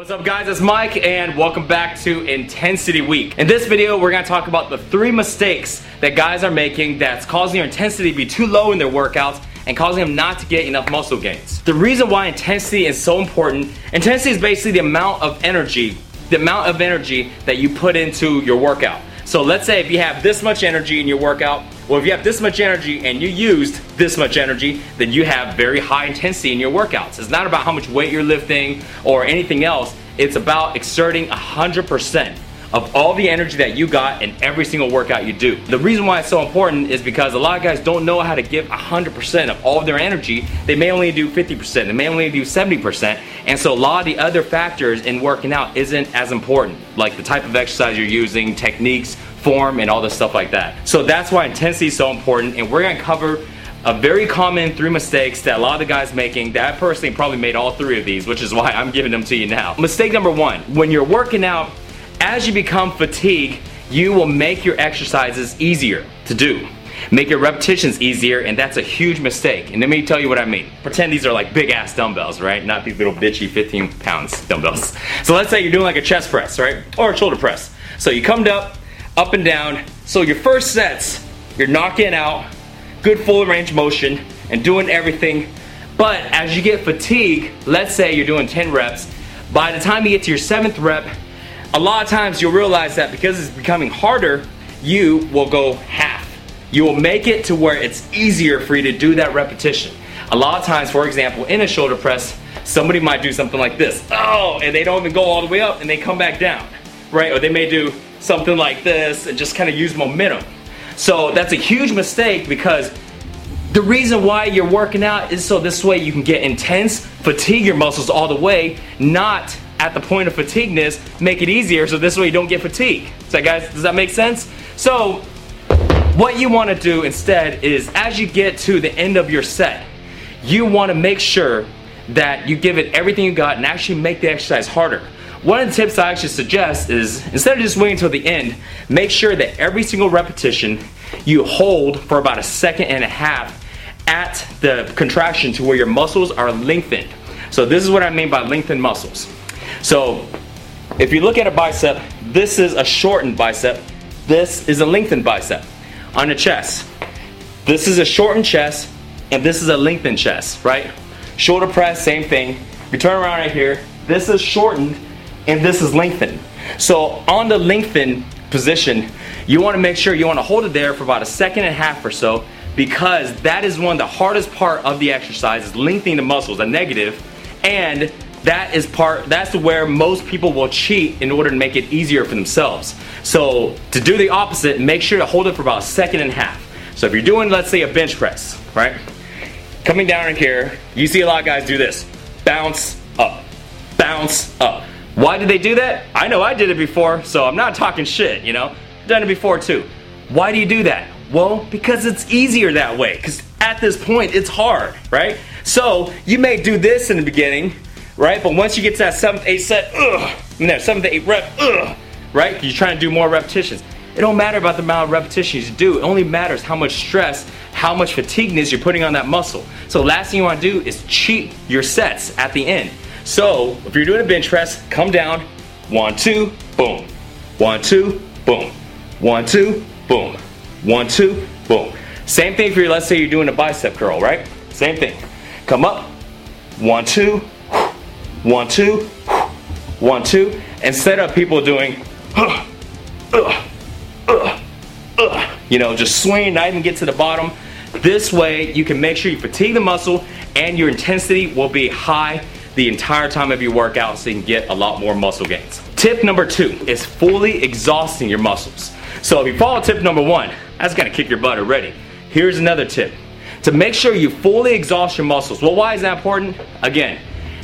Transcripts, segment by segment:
What's up guys, it's Mike and welcome back to Intensity Week. In this video, we're gonna talk about the 3 mistakes that guys are making that's causing their intensity to be too low in their workouts and causing them not to get enough muscle gains. The reason why intensity is so important, intensity is basically the amount of energy that you put into your workout. So let's say if you have this much energy in your workout, well if you have this much energy and you used this much energy, then you have very high intensity in your workouts. It's not about how much weight you're lifting or anything else. It's about exerting 100% of all the energy that you got in every single workout you do. The reason why it's so important is because a lot of guys don't know how to give 100% of all of their energy. They may only do 50%, they may only do 70%, and so a lot of the other factors in working out isn't as important, like the type of exercise you're using, techniques, form, and all this stuff like that. So that's why intensity is so important, and we're gonna cover a very common 3 mistakes that a lot of the guys making. That I personally probably made all 3 of these, which is why I'm giving them to you now. Mistake number 1, when you're working out, as you become fatigued, you will make your exercises easier to do. Make your repetitions easier, and that's a huge mistake. And let me tell you what I mean. Pretend these are like big ass dumbbells, right? Not these little bitchy 15 pounds dumbbells. So let's say you're doing like a chest press, right? Or a shoulder press. So you come up and down. So your first sets, you're knocking out, good full range motion, and doing everything. But as you get fatigued, let's say you're doing 10 reps, by the time you get to your 7th rep, a lot of times you'll realize that because it's becoming harder, you will go half. You will make it to where it's easier for you to do that repetition. A lot of times, for example, in a shoulder press, somebody might do something like this. Oh, and they don't even go all the way up and they come back down, right? Or they may do something like this and just kind of use momentum. So that's a huge mistake, because the reason why you're working out is so this way you can get intense, fatigue your muscles all the way, not at the point of fatigueness, make it easier so this way you don't get fatigued. So guys, does that make sense? So what you want to do instead is, as you get to the end of your set, you want to make sure that you give it everything you got and actually make the exercise harder. One of the tips I actually suggest is, instead of just waiting until the end, make sure that every single repetition you hold for about 1.5 seconds at the contraction to where your muscles are lengthened. So this is what I mean by lengthened muscles. So if you look at a bicep, this is a shortened bicep, this is a lengthened bicep. On the chest, this is a shortened chest and this is a lengthened chest, right? Shoulder press, same thing. If you turn around right here, this is shortened and this is lengthened. So on the lengthened position, you want to make sure you want to hold it there for about 1.5 seconds or so, because that is one of the hardest part of the exercise, is lengthening the muscles, a negative, and that's where most people will cheat in order to make it easier for themselves. So to do the opposite, make sure to hold it for about 1.5 seconds. So if you're doing, let's say, a bench press, right? Coming down in here, you see a lot of guys do this. Bounce up, bounce up. Why did they do that? I know I did it before, so I'm not talking shit, you know? I've done it before too. Why do you do that? Well, because it's easier that way, because at this point, it's hard, right? So you may do this in the beginning, right? But once you get to that 7th, 8th set, and that 7th to 8th rep, right? You're trying to do more repetitions. It don't matter about the amount of repetitions you do. It only matters how much stress, how much fatigueness you're putting on that muscle. So last thing you want to do is cheat your sets at the end. So if you're doing a bench press, come down, 1, 2, boom. 1, 2, boom. 1, 2, boom. 1, 2, boom. Same thing for you, let's say you're doing a bicep curl, right? Same thing. Come up, 1, 2, 1, 2, 1, 2. Instead of people doing, you know, just swing, not even get to the bottom. This way you can make sure you fatigue the muscle and your intensity will be high the entire time of your workout, so you can get a lot more muscle gains. Tip number 2 is fully exhausting your muscles. So if you follow tip number 1, that's gonna kick your butt already. Here's another tip. To make sure you fully exhaust your muscles. Well, why is that important? Again,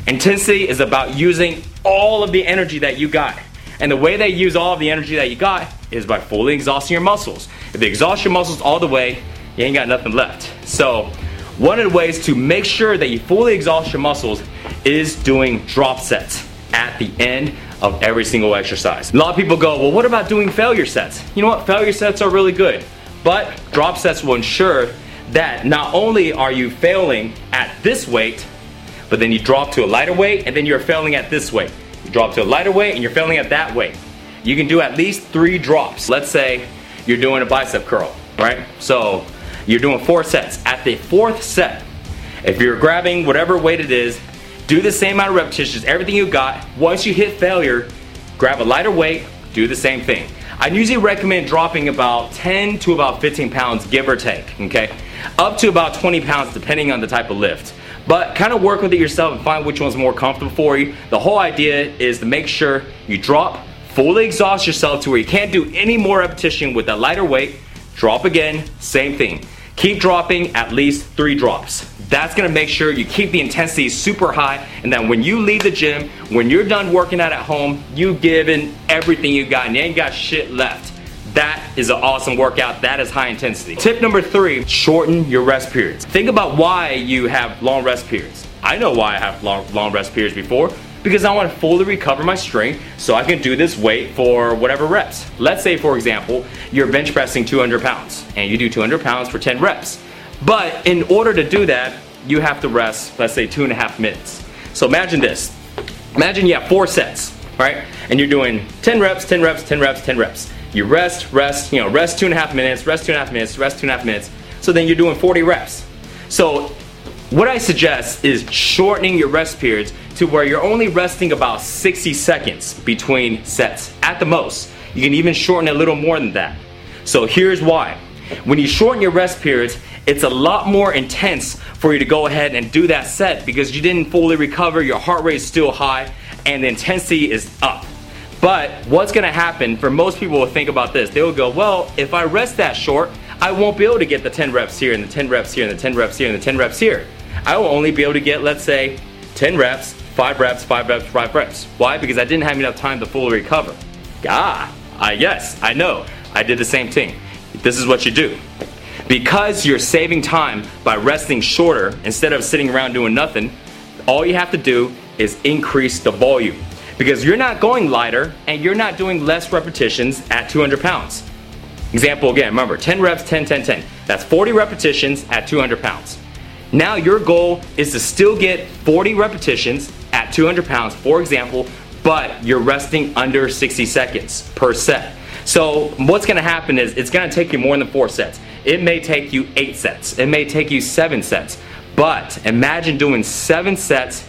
intensity is about using all of the energy that you got. And the way they use all of the energy that you got is by fully exhausting your muscles. If you exhaust your muscles all the way, you ain't got nothing left. So one of the ways to make sure that you fully exhaust your muscles is doing drop sets at the end of every single exercise. A lot of people go, well, what about doing failure sets? You know what, failure sets are really good, but drop sets will ensure that not only are you failing at this weight, but then you drop to a lighter weight and then you're failing at this weight. you drop to a lighter weight, and you're filling it that weight. You can do at least 3 drops. Let's say you're doing a bicep curl, right? So you're doing 4 sets. At the 4th set, if you're grabbing whatever weight it is, do the same amount of repetitions, everything you got. Once you hit failure, grab a lighter weight, do the same thing. I usually recommend dropping about 10 to about 15 pounds, give or take, okay? Up to about 20 pounds depending on the type of lift. But kind of work with it yourself and find which one's more comfortable for you. The whole idea is to make sure you drop, fully exhaust yourself to where you can't do any more repetition with a lighter weight, drop again, same thing. Keep dropping at least 3 drops. That's gonna make sure you keep the intensity super high, and then when you leave the gym, when you're done working out at home, you've given everything you got and you ain't got shit left. That is an awesome workout. That is high intensity. Tip number 3, shorten your rest periods. Think about why you have long rest periods. I know why I have long rest periods before, because I want to fully recover my strength so I can do this weight for whatever reps. Let's say, for example, you're bench pressing 200 pounds and you do 200 pounds for 10 reps. But in order to do that, you have to rest, let's say 2.5 minutes. So imagine this. Imagine you have 4 sets, right? And you're doing 10 reps, 10 reps, 10 reps, 10 reps. You rest, rest 2.5 minutes, rest 2.5 minutes, rest 2.5 minutes. So then you're doing 40 reps. So what I suggest is shortening your rest periods to where you're only resting about 60 seconds between sets at the most. You can even shorten a little more than that. So here's why. When you shorten your rest periods, it's a lot more intense for you to go ahead and do that set because you didn't fully recover, your heart rate is still high, and the intensity is up. But what's gonna happen, for most people will think about this, they will go, well, if I rest that short, I won't be able to get the 10 reps here and the 10 reps here and the 10 reps here and the 10 reps here. I will only be able to get, let's say, 10 reps, 5 reps, 5 reps, 5 reps. Why? Because I didn't have enough time to fully recover. Yes, I know. I did the same thing. This is what you do. Because you're saving time by resting shorter instead of sitting around doing nothing, all you have to do is increase the volume. Because you're not going lighter and you're not doing less repetitions at 200 pounds. Example again, remember 10 reps, 10, 10, 10. That's 40 repetitions at 200 pounds. Now your goal is to still get 40 repetitions at 200 pounds, for example, but you're resting under 60 seconds per set. So what's gonna happen is it's gonna take you more than 4 sets. It may take you 8 sets. It may take you 7 sets. But imagine doing 7 sets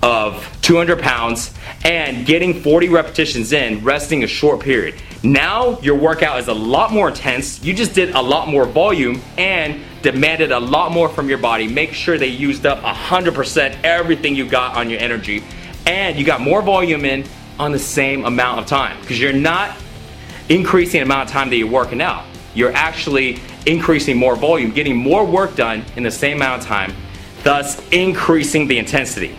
of 200 pounds and getting 40 repetitions in, resting a short period. Now your workout is a lot more intense. You just did a lot more volume and demanded a lot more from your body. Make sure they used up 100% everything you got on your energy, and you got more volume in on the same amount of time, because you're not increasing the amount of time that you're working out. You're actually increasing more volume, getting more work done in the same amount of time, thus increasing the intensity.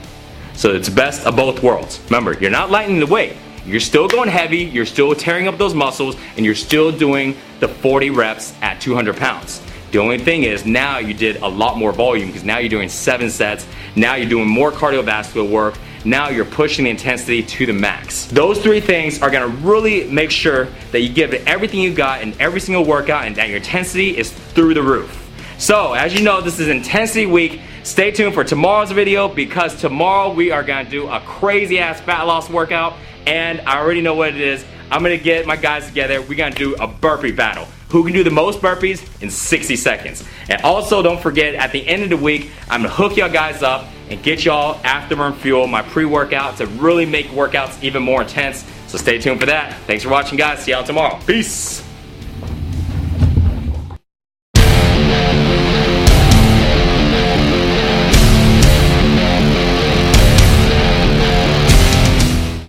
So it's best of both worlds. Remember, you're not lightening the weight. You're still going heavy, you're still tearing up those muscles, and you're still doing the 40 reps at 200 pounds. The only thing is now you did a lot more volume, because now you're doing 7 sets, now you're doing more cardiovascular work, now you're pushing the intensity to the max. Those 3 things are gonna really make sure that you give it everything you got in every single workout and that your intensity is through the roof. So as you know, this is Intensity Week. Stay tuned for tomorrow's video, because tomorrow we are gonna do a crazy ass fat loss workout, and I already know what it is. I'm gonna get my guys together. We're gonna do a burpee battle. Who can do the most burpees in 60 seconds. And also don't forget, at the end of the week, I'm gonna hook y'all guys up and get y'all Afterburn Fuel, my pre-workout, to really make workouts even more intense. So stay tuned for that. Thanks for watching, guys. See y'all tomorrow. Peace.